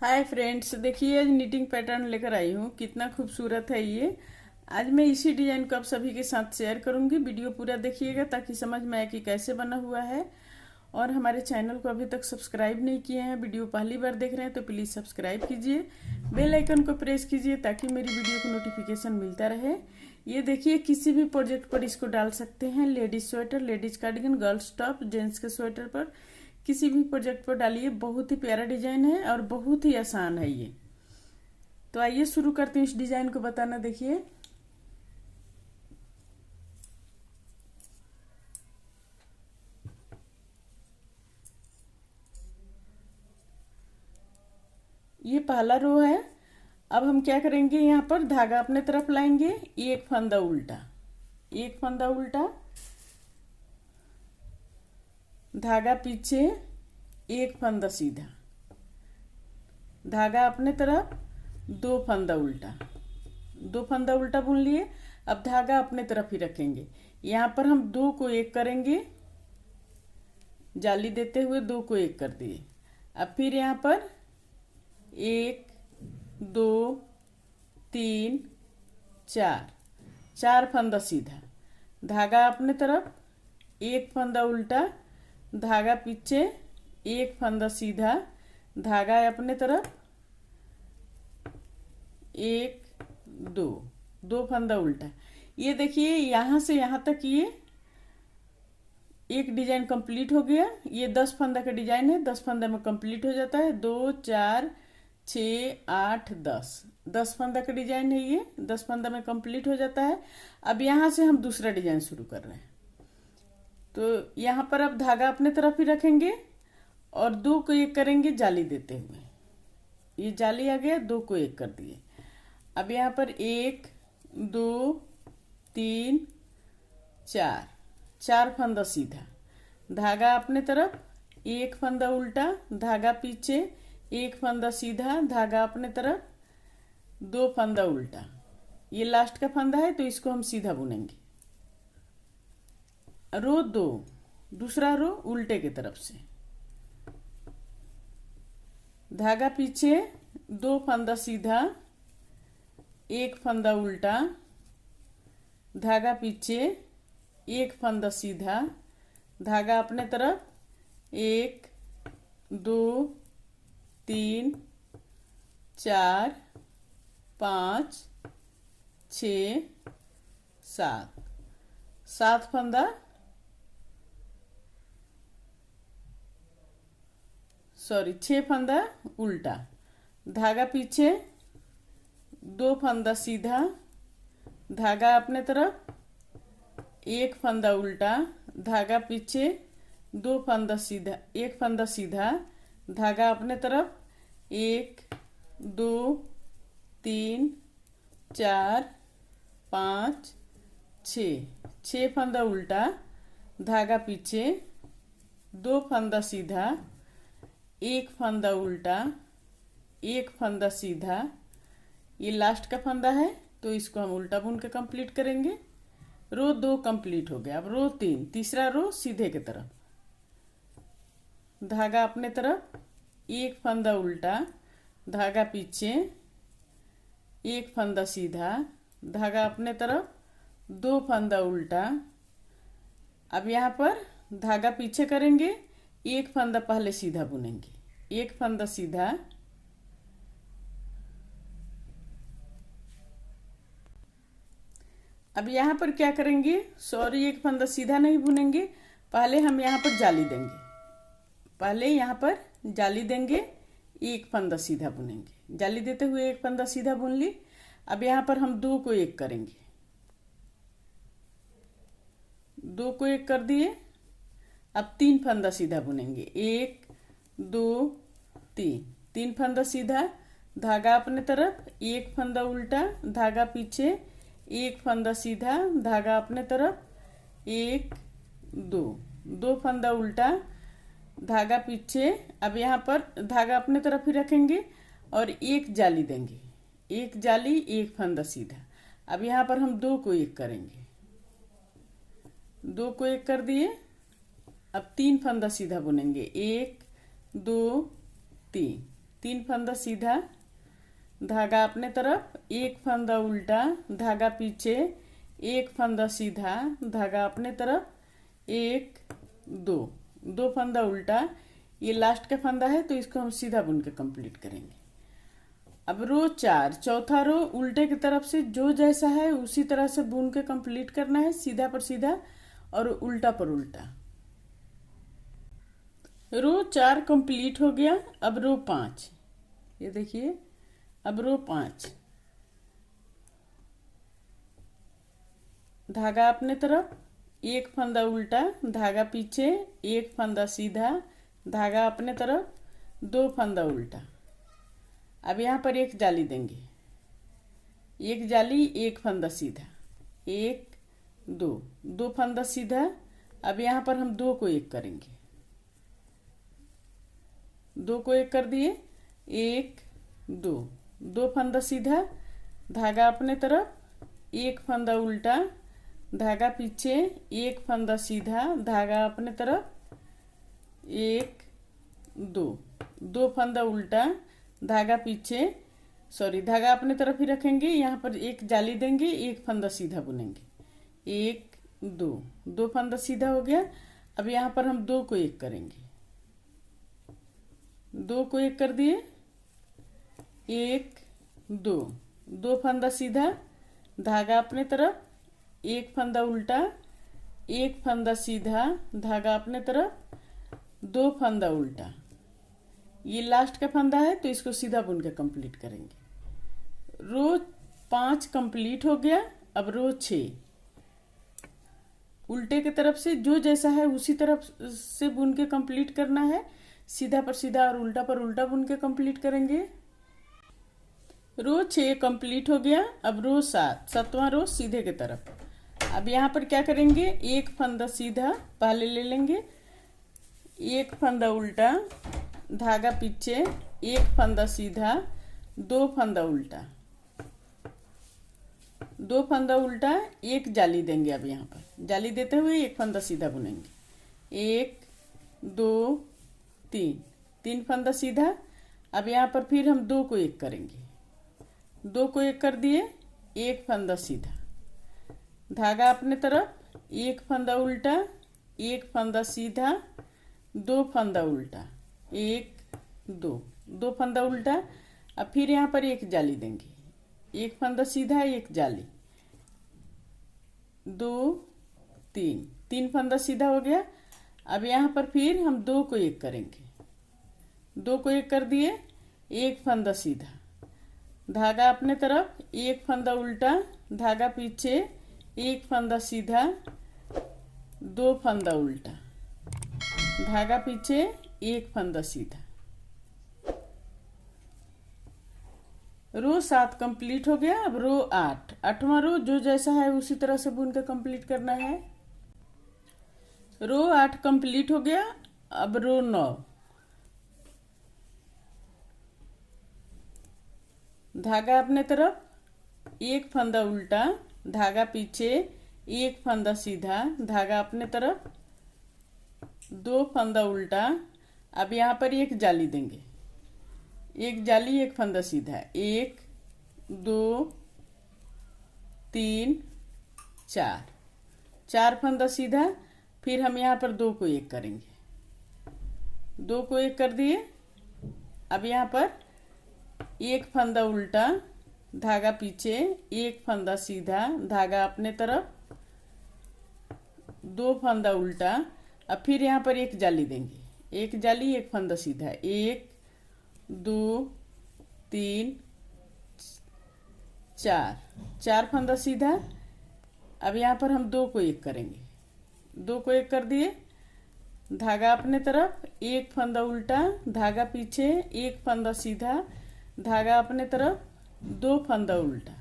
Hi friends, देखिए आज knitting pattern लेकर आई हूँ। कितना खूबसूरत है ये। आज मैं इसी डिजाइन को आप सभी के साथ शेयर करूंगी। वीडियो पूरा देखिएगा ताकि समझ में आए कि कैसे बना हुआ है। और हमारे चैनल को अभी तक सब्सक्राइब नहीं किए हैं, वीडियो पहली बार देख रहे हैं तो प्लीज़ सब्सक्राइब कीजिए, बेल आइकन को प्रेस कीजिए ताकि मेरी वीडियो को नोटिफिकेशन मिलता रहे। ये देखिए किसी भी प्रोजेक्ट पर इसको डाल सकते हैं। Ladies sweater, ladies cardigan, girls top, gents के स्वेटर पर, किसी भी प्रोजेक्ट पर डालिए। बहुत ही प्यारा डिजाइन है और बहुत ही आसान है ये। तो आइए शुरू करते हैं इस डिजाइन को बताना। देखिए ये पहला रो है। अब हम क्या करेंगे, यहाँ पर धागा अपने तरफ लाएंगे, एक फंदा उल्टा, एक फंदा उल्टा, धागा पीछे, एक फंदा सीधा, धागा अपने तरफ, दो फंदा उल्टा, दो फंदा उल्टा बुन लिए। अब धागा अपने तरफ ही रखेंगे। यहाँ पर हम दो को एक करेंगे, जाली देते हुए दो को एक कर दिए। अब फिर यहाँ पर एक, दो, तीन, चार, चार फंदा सीधा, धागा अपने तरफ, एक फंदा उल्टा, धागा पीछे, एक फंदा सीधा, धागा अपने तरफ, एक, दो, दो फंदा उल्टा। ये देखिए यहां से यहां तक ये एक डिजाइन कंप्लीट हो गया। ये 10 फंदा का डिजाइन है, 10 फंदा में कंप्लीट हो जाता है। 2, 4, 6, 8, 10, 10 फंदा का डिजाइन है ये, 10 फंदा में कंप्लीट हो जाता है। अब यहां से हम दूसरा डिजाइन शुरू कर रहे हैं। तो यहां पर अब धागा अपने तरफ ही रखेंगे और दो को एक करेंगे जाली देते हुए। ये जाली आ गया, दो को एक कर दिए। अब यहाँ पर एक, दो, तीन, चार, चार फंदा सीधा, धागा अपने तरफ, एक फंदा उल्टा, धागा पीछे, एक फंदा सीधा, धागा अपने तरफ, दो फंदा उल्टा। ये लास्ट का फंदा है तो इसको हम सीधा बुनेंगे। रो दो, दूसरा रो उल्टे की तरफ से, धागा पीछे, दो फंदा सीधा, एक फंदा उल्टा, धागा पीछे, एक फंदा सीधा, धागा अपने तरफ, एक, दो, तीन, चार, पाँच, छ, सात, सात फंदा, सॉरी 6 फंदा उल्टा, धागा पीछे, दो फंदा सीधा, धागा अपने तरफ, एक फंदा उल्टा, धागा पीछे, दो फंदा सीधा, एक फंदा सीधा, धागा अपने तरफ, एक, दो, तीन, चार, पाँच, छ, 6 फंदा उल्टा, धागा पीछे, दो फंदा सीधा, एक फंदा उल्टा, एक फंदा सीधा। ये लास्ट का फंदा है तो इसको हम उल्टा बुन के कंप्लीट करेंगे। रो दो कंप्लीट हो गया। अब रो तीन, तीसरा रो सीधे की तरफ, धागा अपने तरफ, एक फंदा उल्टा, धागा पीछे, एक फंदा सीधा, धागा अपने तरफ, दो फंदा उल्टा। अब यहाँ पर धागा पीछे करेंगे, एक फंदा पहले सीधा बुनेंगे, एक फंदा सीधा, अब यहाँ पर क्या करेंगे, सॉरी एक फंदा सीधा नहीं बुनेंगे, पहले हम यहाँ पर जाली देंगे, पहले यहाँ पर जाली देंगे, एक फंदा सीधा बुनेंगे, जाली देते हुए एक फंदा सीधा बुन ली। अब यहाँ पर हम दो को एक करेंगे, दो को एक कर दिए। अब तीन फंदा सीधा बुनेंगे, एक, दो, तीन, तीन फंदा सीधा, धागा अपने तरफ, एक फंदा उल्टा, धागा पीछे, एक फंदा सीधा, धागा अपने तरफ, एक, दो, दो फंदा उल्टा, धागा पीछे। अब यहाँ पर धागा अपने तरफ ही रखेंगे और एक जाली देंगे, एक जाली, एक फंदा सीधा। अब यहाँ पर हम दो को एक करेंगे, दो को एक कर दिए। अब तीन फंदा सीधा बुनेंगे, एक, दो, तीन, 3 फंदा सीधा, धागा अपने तरफ, 1 फंदा उल्टा, धागा पीछे, 1 फंदा सीधा, धागा अपने तरफ, 1 2 2 फंदा उल्टा। ये लास्ट का फंदा है तो इसको हम सीधा बुन के कंप्लीट करेंगे। अब रो 4, चौथा रो उल्टे की तरफ से जो जैसा है उसी तरह से बुन के कंप्लीट करना है, सीधा पर सीधा और उल्टा पर उल्टा। रो 4 कंप्लीट हो गया। अब रो 5, ये देखिए, अब रो 5, धागा अपने तरफ, 1 फंदा उल्टा, धागा पीछे, 1 फंदा सीधा, धागा अपने तरफ, 2 फंदा उल्टा। अब यहाँ पर एक जाली देंगे, एक जाली, 1 फंदा सीधा, 1 2 2 फंदा सीधा। अब यहाँ पर हम 2 को 1 करेंगे, 2 को 1 कर दिए, 1 2 2 फंदा सीधा, धागा अपने तरफ, 1 फंदा उल्टा, धागा पीछे, 1 फंदा सीधा, धागा अपने तरफ, 1 2 2 फंदा उल्टा, धागा पीछे, धागा अपने तरफ ही रखेंगे। यहाँ पर एक जाली देंगे, 1 फंदा सीधा बुनेंगे, 1 2 2 फंदा सीधा हो गया। अब यहाँ पर हम 2 को 1 करेंगे, 2 को 1 कर दिए, 1 2 2 फंदा सीधा, धागा अपने तरफ, 1 फंदा उल्टा, 1 फंदा सीधा, धागा अपने तरफ, 2 फंदा उल्टा। ये लास्ट का फंदा है तो इसको सीधा बुन के कंप्लीट करेंगे। रो 5 कंप्लीट हो गया। अब रो 6, उल्टे की तरफ से जो जैसा है उसी तरफ से बुन के कंप्लीट करना है, सीधा पर सीधा और उल्टा पर उल्टा बुन के कंप्लीट करेंगे। रो 6 कंप्लीट हो गया। अब रो 7, 7वां रो सीधे की तरफ। अब यहाँ पर क्या करेंगे, 1 फंदा सीधा पहले ले लेंगे, 1 फंदा उल्टा, धागा पीछे, 1 फंदा सीधा, 2 फंदा उल्टा, 2 फंदा उल्टा, एक जाली देंगे। अब यहाँ पर जाली देते हुए 1 फंदा सीधा बुनेंगे, 1 2 3 3 फंदा सीधा। अब यहाँ पर फिर हम 2 को 1 करेंगे, 2 को 1 कर दिए, 1 फंदा सीधा, धागा अपने तरफ, 1 फंदा उल्टा, 1 फंदा सीधा, 2 फंदा उल्टा, 1 2 2 फंदा उल्टा। अब फिर यहाँ पर एक जाली देंगे, 1 फंदा सीधा, 1 जाली, 2 3 3 फंदा सीधा हो गया। अब यहाँ पर फिर हम 2 को 1 करेंगे, 2 को 1 कर दिए, 1 फंदा सीधा, धागा अपने तरफ, 1 फंदा उल्टा, धागा पीछे, 1 फंदा सीधा, 2 फंदा उल्टा, धागा पीछे, 1 फंदा सीधा। रो 7 कंप्लीट हो गया। अब रो 8, 8वां रो जो जैसा है उसी तरह से बुन के कंप्लीट करना है। रो 8 कंप्लीट हो गया। अब रो 9, धागा अपने तरफ, 1 फंदा उल्टा, धागा पीछे, 1 फंदा सीधा, धागा अपने तरफ, 2 फंदा उल्टा। अब यहाँ पर एक जाली देंगे, एक जाली, 1 फंदा सीधा, 1 2 3 4 4 फंदा सीधा। फिर हम यहाँ पर 2 को 1 करेंगे, 2 को 1 कर दिए। अब यहाँ पर 1 फंदा उल्टा, धागा पीछे, 1 फंदा सीधा, धागा अपने तरफ, 2 फंदा उल्टा। अब फिर यहाँ पर एक जाली देंगे, एक जाली, 1 फंदा सीधा, 1 2 3 4 4 फंदा सीधा। अब यहाँ पर हम 2 को 1 करेंगे, 2 को 1 कर दिए, धागा अपने तरफ, 1 फंदा उल्टा, धागा पीछे, 1 फंदा सीधा, धागा अपने तरफ, 2 फंदा उल्टा।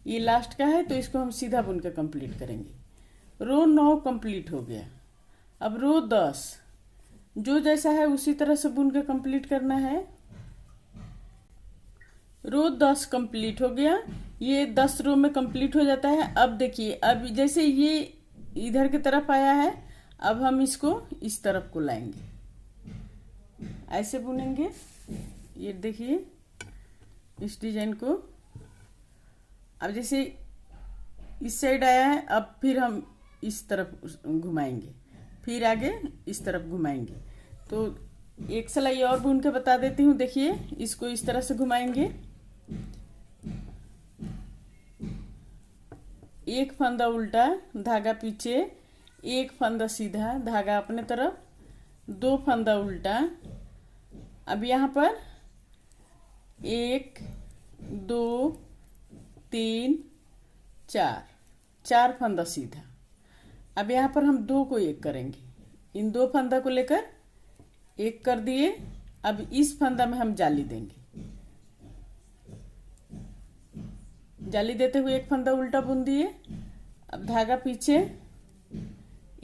ये लास्ट का है तो इसको हम सीधा बुन के कंप्लीट करेंगे। रो 9 कंप्लीट हो गया। अब रो 10 जो जैसा है उसी तरह से बुन के कंप्लीट करना है। रो 10 कंप्लीट हो गया। ये 10 रो में कंप्लीट हो जाता है। अब देखिए, अब जैसे ये इधर की तरफ आया है, अब हम इसको इस तरफ को लाएंगे, ऐसे बुनेंगे, ये देखिए इस डिजाइन को। अब जैसे इस साइड आया है, अब फिर हम इस तरफ घुमाएंगे, फिर आगे इस तरफ घुमाएंगे। तो एक सिलाई और बुन के बता देती हूँ। देखिए इसको इस तरह से घुमाएंगे, एक फंदा उल्टा, धागा पीछे, एक फंदा सीधा, धागा अपने तरफ, 2 फंदा उल्टा। अब यहाँ पर 1 2 3 4 फंदा सीधा। अब यहाँ पर हम 2 को 1 करेंगे, इन 2 फंदा को लेकर 1 कर दिए। अब इस फंदा में हम जाली देंगे, जाली देते हुए 1 फंदा उल्टा बुन दिए। अब धागा पीछे,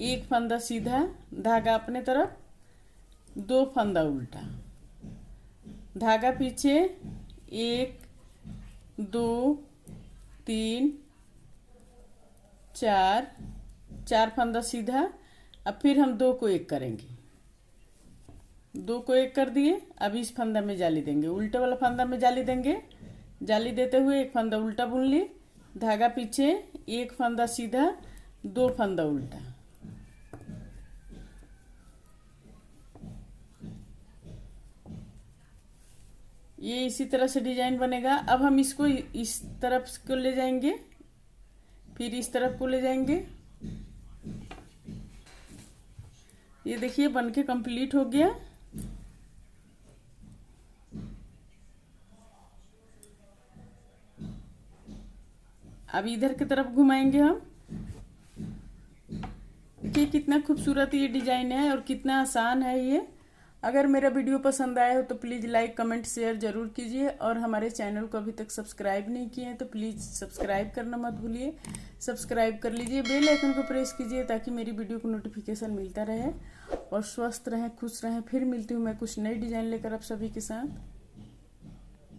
1 फंदा सीधा, धागा अपने तरफ, 2 फंदा उल्टा, धागा पीछे, 1 2 3 4 फंदा सीधा। अब फिर हम 2 को 1 करेंगे, 2 को 1 कर दिए। अब इस फंदा में जाली देंगे, उल्टे वाला फंदा में जाली देंगे। जाली देते हुए 1 फंदा उल्टा बुन ली, धागा पीछे, 1 फंदा सीधा, 2 फंदा उल्टा। ये इसी तरह से डिजाइन बनेगा। अब हम इसको इस तरफ को ले जाएंगे, फिर इस तरफ को ले जाएंगे। ये देखिए बनके कंप्लीट हो गया। अब इधर की तरफ घुमाएंगे हम। देखिए कितना खूबसूरत ये डिजाइन है और कितना आसान है ये। अगर मेरा वीडियो पसंद आया हो तो प्लीज़ लाइक कमेंट शेयर जरूर कीजिए, और हमारे चैनल को अभी तक सब्सक्राइब नहीं किए हैं तो प्लीज़ सब्सक्राइब करना मत भूलिए। सब्सक्राइब कर लीजिए, बेल आइकन को प्रेस कीजिए ताकि मेरी वीडियो को नोटिफिकेशन मिलता रहे। और स्वस्थ रहें, खुश रहें। फिर मिलती हूँ मैं कुछ नई डिजाइन लेकर आप सभी के साथ।